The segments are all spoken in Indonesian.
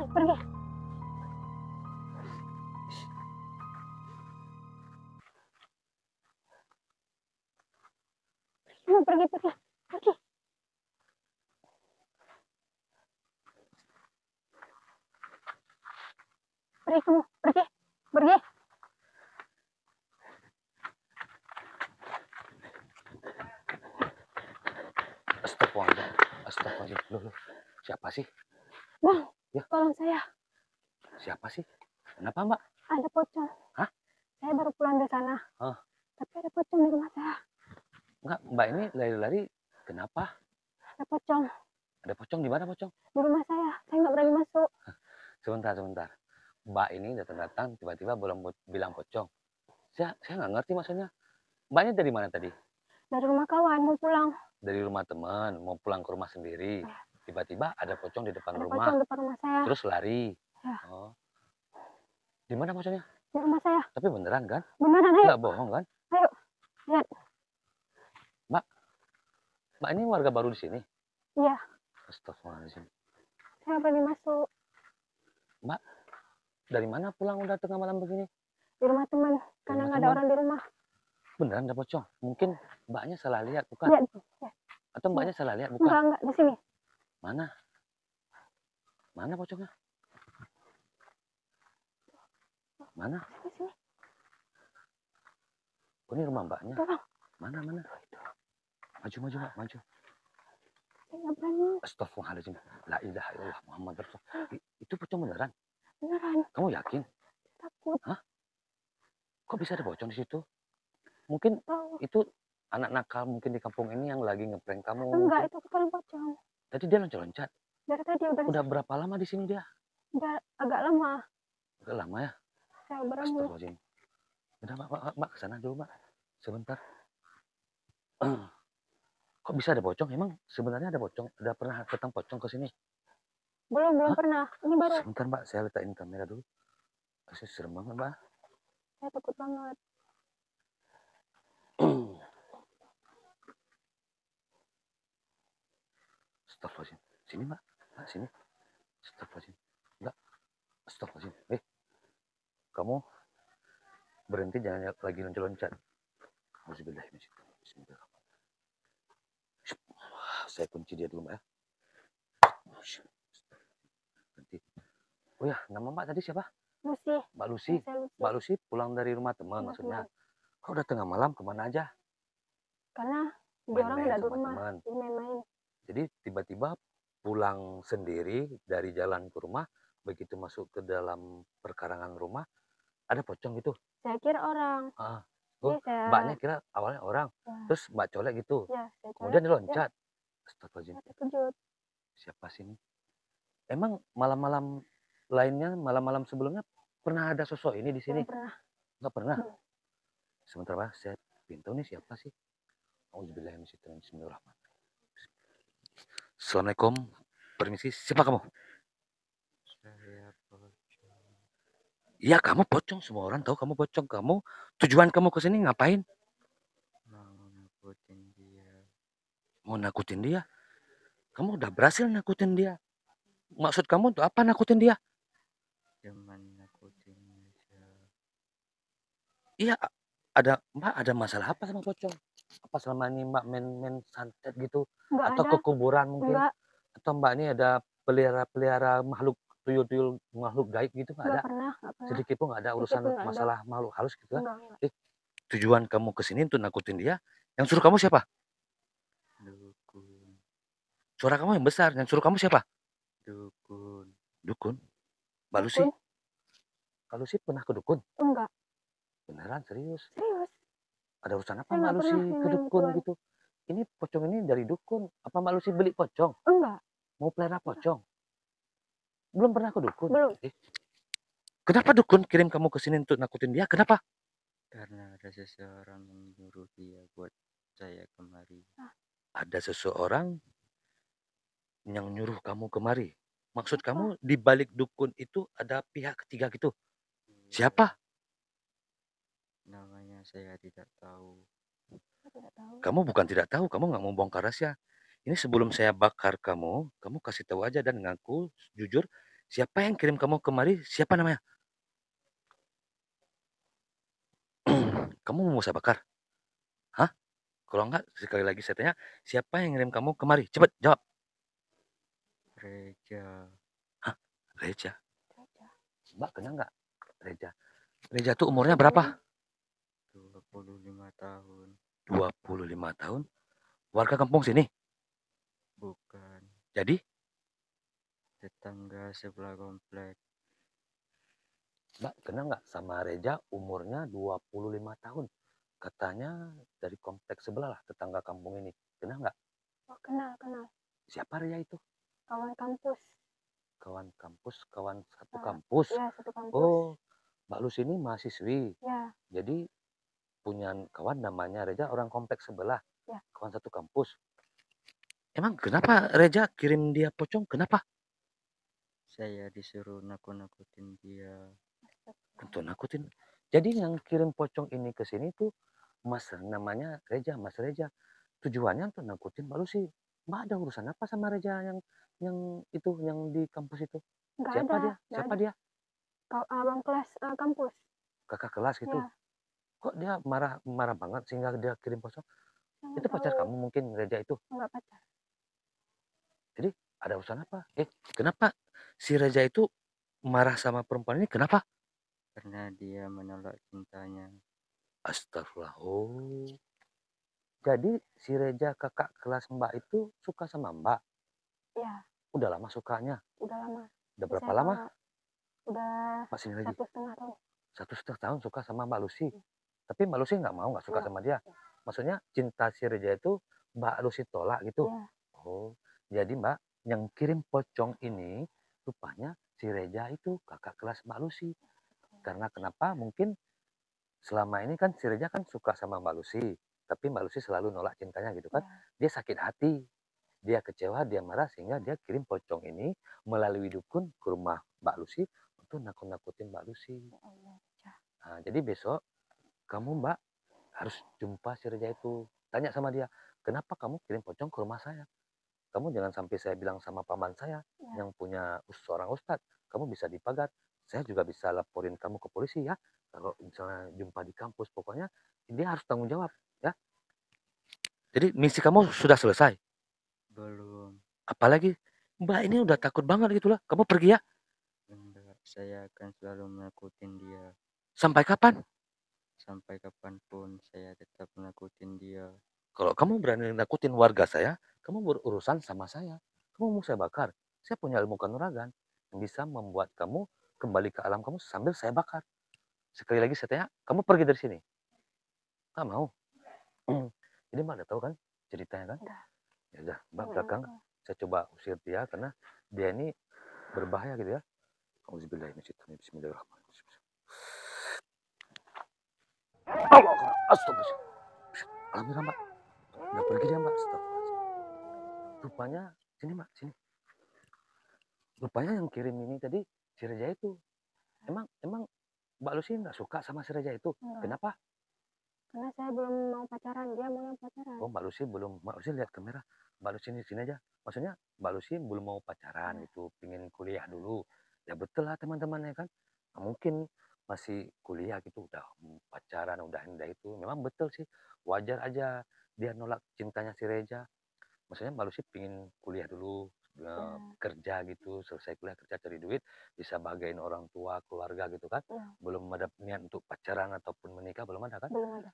Pergi. Pergi. Pergi. Pergi kamu. Pergi. Pergi. Astagfirullahaladzim. Loh. Siapa sih? Bang, ya. Tolong saya. Siapa sih? Kenapa, Mbak? Ada pocong. Hah? Saya baru pulang dari sana. Tapi ada pocong di rumah saya. Enggak, Mbak ini lari-lari. Kenapa? Ada pocong. Ada pocong di mana, pocong? Di rumah saya. Saya nggak berani masuk. Sebentar. Mbak ini datang-datang tiba-tiba bilang pocong. Saya nggak ngerti maksudnya. Mbaknya dari mana tadi? Dari rumah kawan, mau pulang. Dari rumah teman, mau pulang ke rumah sendiri. Tiba-tiba ada pocong di depan rumah. Pocong depan rumah saya. Terus lari. Ya. Oh. Di mana pocongnya? Di rumah saya. Tapi beneran kan? Beneran, ayo. Nggak bohong kan? Ayo, lihat. Mbak ini warga baru di sini? Iya. Astagfirullahaladzim. Saya nggak berani masuk. Mbak, dari mana pulang udah tengah malam begini? Di rumah teman, karena nggak ada orang di rumah. Beneran ada pocong? Mungkin mbaknya salah lihat, bukan? Lihat. Atau mbaknya salah lihat, bukan? Enggak, di sini. Mana? Mana pocongnya? Mana? Di sini. Oh, ini rumah mbaknya. Tolong. Mana? Maju, Mbak, maju. Saya nggak berani. Astagfirullahaladzim. La ilaha illallah Muhammad Rasulullah. Itu pocong beneran? Beneran. Kamu yakin? Takut. Hah? Kok bisa ada pocong di situ? Mungkin itu anak nakal mungkin di kampung ini yang lagi ngeprank kamu. Enggak, itu kepala pocong. Tadi dia loncat-loncat. Dari tadi udah berapa lama di sini dia? Udah agak lama. Agak lama ya? Saya berani. Astagfirullahaladzim. Udah, Mbak, kesana dulu, Mbak. Sebentar. Kok bisa ada pocong? Emang sebenarnya ada pocong? Ada pernah datang pocong ke sini? Belum pernah. Ini baru. Sebentar, Mbak. Saya letakin kamera dulu. Masih serem banget, Mbak. Saya takut banget. Astagfirullahaladzim. Sini, Mbak. Sini. Astagfirullahaladzim. Enggak. Astagfirullahaladzim. Kamu berhenti, jangan lagi loncat-loncat. Bismillahirrahmanirrahim. Saya kunci dia dulu, Mbak ya. Nanti. Oh ya, nama Mbak tadi siapa? Lucy. Mbak Lucy. Mbak Lucy pulang dari rumah teman maksudnya. Kok udah tengah malam kemana aja? Karena dia orang nggak di rumah. Main-main. Jadi tiba-tiba pulang sendiri dari jalan ke rumah, begitu masuk ke dalam perkarangan rumah, ada pocong gitu. Saya kira orang. Mbaknya kira awalnya orang. Ya. Terus Mbak colek gitu. Ya, kemudian dia loncat. Ya. Astagfirullahaladzim. Terkejut. Siapa sih ini? Emang malam-malam lainnya, malam-malam sebelumnya pernah ada sosok ini di sini? Nggak pernah. Sebentar, Pak. Saya pintu nih siapa sih? Bismillahirrahmanirrahim. Assalamualaikum. Permisi. Siapa kamu? Saya pocong. Iya, kamu pocong. Semua orang tahu kamu pocong. Tujuan kamu ke sini ngapain? Mau nakutin dia. Mau nakutin dia? Kamu udah berhasil nakutin dia. Maksud kamu untuk apa nakutin dia? Cuman nakutin aja. Iya, Mbak ada masalah apa sama pocong? Apa selama ini Mbak main santet gitu? Nggak atau ada. Ke kuburan mungkin? Nggak. Atau Mbak ini ada pelihara makhluk tuyul-tuyul, makhluk gaib gitu? Nggak ada? Pernah. Sedikit pun nggak ada urusan masalah ada. makhluk halus gitu kan? Enggak. Tujuan kamu kesini untuk nakutin dia? Yang suruh kamu siapa? Dukun. Suara kamu yang besar. Yang suruh kamu siapa? Dukun? Mbak Lucy? Mbak Lucy pernah ke dukun? Enggak. Beneran? Serius? Serius. Ada urusan apa Mbak Lucy ke dukun gitu? Ini pocong ini dari dukun. Apa Mbak Lucy beli pocong? Enggak. Mau pelihara pocong? Belum pernah ke dukun? Belum. Kenapa dukun kirim kamu ke sini untuk nakutin dia? Kenapa? Karena ada seseorang yang menyuruh dia buat saya kemari. Ada seseorang yang nyuruh kamu kemari. Maksud kamu di balik dukun itu ada pihak ketiga gitu? Siapa? Namanya saya tidak tahu. Kamu bukan tidak tahu, kamu nggak mau bongkar rahasia. Ini sebelum saya bakar kamu kasih tahu aja dan ngaku jujur Siapa yang kirim kamu kemari? Siapa namanya? Kamu mau saya bakar? Hah? Kalau enggak, sekali lagi saya tanya, siapa yang ngirim kamu kemari? Cepet jawab. Reja. Hah? Reja. Reja. Mbak kenal nggak Reja? Reja tuh umurnya berapa? 25 tahun. 25 tahun. Warga kampung sini. Bukan. Jadi, Tetangga sebelah komplek. Mbak kenal nggak sama Reja umurnya 25 tahun? Katanya dari kompleks sebelah lah, tetangga kampung ini. Kenal nggak? Oh, kenal. Siapa Reja itu? Kawan kampus. Kawan kampus, kawan satu Ah, kampus. ya, satu kampus. Oh, Mbak Lus ini mahasiswi. Ya, Jadi punya kawan namanya Reja, orang kompleks sebelah. ya. Kawan satu kampus. Emang kenapa Reja kirim dia pocong? Kenapa? Saya disuruh nakut-nakutin dia. Tentu nakutin. Jadi yang kirim pocong ini ke sini tuh Mas namanya Reja, Mas Reja. Tujuannya untuk nakutin Mbak Lucy. Mbak ada urusan apa sama Reja yang itu yang di kampus itu? Nggak Siapa ada, dia? nggak Siapa ada. dia? Abang kelas kampus. Kakak kelas gitu. Ya, Kok dia marah banget sehingga dia kirim pocong? saya Itu pacar tahu. kamu mungkin Reja itu. Nggak pacar. Jadi ada urusan apa? Kenapa si Reja itu marah sama perempuan ini? Kenapa? Karena dia menolak cintanya. Astagfirullah. Oh. Jadi si Reja kakak kelas Mbak itu suka sama Mbak. Ya, Udah lama sukanya. udah lama. Udah berapa SMA lama? udah Mbak sini lagi. 1,5 tahun. 1,5 tahun suka sama Mbak Lucy. Tapi Mbak Lucy nggak suka Nggak. sama dia. Maksudnya cinta si Reja itu Mbak Lucy tolak gitu. Ya, Oh, jadi Mbak yang kirim pocong ini rupanya si Reja itu kakak kelas Mbak Lucy. Karena kenapa? Mungkin selama ini kan si Reja kan suka sama Mbak Lucy. Tapi Mbak Lucy selalu nolak cintanya gitu kan. ya. Dia sakit hati. Dia kecewa, dia marah sehingga dia kirim pocong ini melalui dukun ke rumah Mbak Lucy untuk nakut-nakutin Mbak Lucy. Ya Allah. Ya. Nah, jadi besok kamu Mbak harus jumpa si Reja itu. Tanya sama dia, kenapa kamu kirim pocong ke rumah saya? Kamu jangan sampai saya bilang sama paman saya Ya. yang punya seorang ustadz, kamu bisa dipagar. Saya juga bisa laporin kamu ke polisi ya. Kalau misalnya jumpa di kampus, pokoknya dia harus tanggung jawab ya. Jadi misi kamu sudah selesai. Belum. Apalagi Mbak ini udah takut banget gitu lah. Kamu pergi ya. Enggak. Saya akan selalu menakutin dia. Sampai kapan? Sampai kapanpun saya tetap menakutin dia. Kalau kamu berani nakutin warga saya, kamu berurusan sama saya. Kamu mau saya bakar. Saya punya ilmu kanuragan yang bisa membuat kamu kembali ke alam kamu sambil saya bakar. Sekali lagi saya tanya, kamu pergi dari sini? Nggak mau. Jadi Mbak udah tahu kan ceritanya kan? Udah. Ya udah, Mbak belakang. Saya coba usir dia karena dia ini berbahaya gitu ya. Auzubillahiminasyaitonirrajim. Bismillahirrahmanirrahim. Astagfirullah. Alhamdulillah Mbak. Nggak pergi dia Mbak. Astagfirullah. Rupanya, sini Mbak, sini. Rupanya yang kirim ini tadi si Reja itu. Emang Mbak Lucy nggak suka sama si Reja itu? Enggak. Kenapa? Karena saya belum mau pacaran, dia mau yang pacaran. Oh Mbak Lucy belum, Mbak Lucy lihat kamera. Mbak Lucy di sini aja. Maksudnya Mbak Lucy belum mau pacaran gitu, pingin kuliah dulu. Ya betul lah teman-temannya kan. Nah, mungkin masih kuliah gitu, udah pacaran, udah itu. Memang betul sih, wajar aja dia nolak cintanya si Reja. Maksudnya Mbak Lucy pingin kuliah dulu, kerja gitu, selesai kuliah kerja cari duit, bisa bagain orang tua, keluarga gitu kan. Ya, Belum ada niat untuk pacaran ataupun menikah, belum ada kan. belum ada.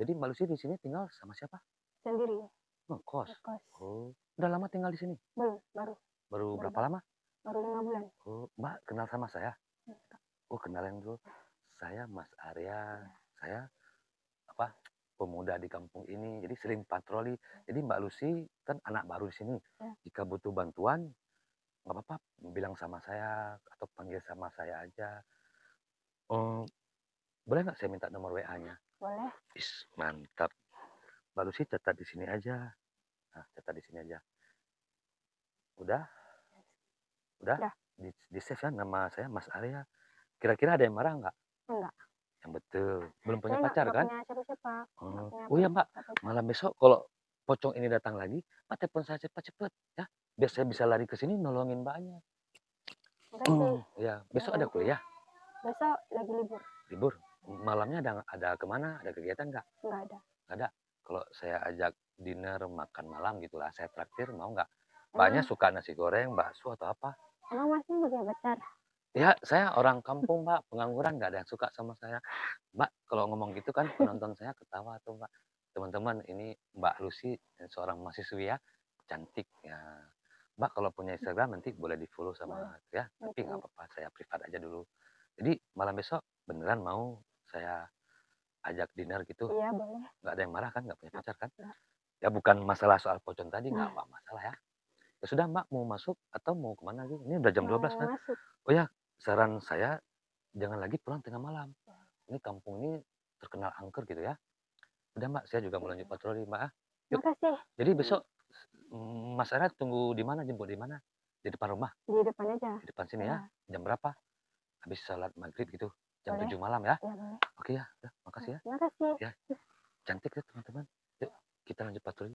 Jadi Mbak Lucy di sini tinggal sama siapa? Sendiri. Ngekos. Ngekos. Oh, udah lama tinggal di sini? Belum, baru Baru Baru berapa lama? baru 5 bulan. Oh, Mbak kenal sama saya? Enggak. Oh, kenalin dulu. Saya Mas Arya. Ya. Saya apa? Pemuda di kampung ini. Jadi sering patroli. Jadi Mbak Lucy kan anak baru di sini. Ya. Jika butuh bantuan, nggak apa-apa bilang sama saya atau panggil sama saya aja. Oh, boleh nggak saya minta nomor WA-nya? Boleh. Mantap. Mbak Lucy catat di sini aja. Nah, catat di sini aja. Udah? Udah? Udah. Di save ya nama saya Mas Arya. Kira-kira ada yang marah nggak? Enggak. Yang betul. Belum punya Saya pacar nggak kan? punya siapa-siapa. Oh iya Mbak, Siapa-siapa. malam besok kalau pocong ini datang lagi, Mbak telepon saya cepat-cepat ya. Biar saya bisa lari ke sini nolongin Mbaknya. Makasih. Iya, besok ada kuliah? Besok lagi libur. Libur? Malamnya ada kemana? Ada kegiatan nggak? Nggak ada. Nggak ada. Kalau saya ajak dinner, makan malam gitulah, saya traktir, mau nggak? Mbaknya Emang, suka nasi goreng, bakso atau apa? emang masnya punya pacar? Ya, saya orang kampung, Mbak, pengangguran, nggak ada yang suka sama saya. Mbak, kalau ngomong gitu kan penonton saya ketawa tuh, Mbak. Teman-teman, ini Mbak Lucy, seorang mahasiswi ya, cantik ya. Mbak kalau punya Instagram nanti boleh di-follow sama Boleh. ya, tapi nggak Nanti. apa-apa, saya privat aja dulu. Jadi malam besok beneran mau saya ajak dinner gitu? Iya, boleh. Nggak ada yang marah kan? Nggak punya pacar kan? Nggak. Ya bukan masalah soal pocong tadi, nggak Nah, apa masalah ya. Ya sudah Mbak, mau masuk atau mau kemana gitu? Ini udah jam 12 mau kan? masuk. Oh ya, saran saya jangan lagi pulang tengah malam. Ini kampung ini terkenal angker gitu ya. Udah Mbak, saya juga mau lanjut patroli Mbak ah. Yuk. Makasih. Jadi besok Mas Era tunggu di mana? Jemput di mana? Di depan rumah, Di depan aja. di depan sini Ya, ya. Jam berapa? Habis salat maghrib gitu. Jam boleh. 7 malam ya. Ya, boleh. Oke ya, udah, makasih ya. Makasih. Ya, cantik ya teman-teman. Yuk, kita lanjut patroli.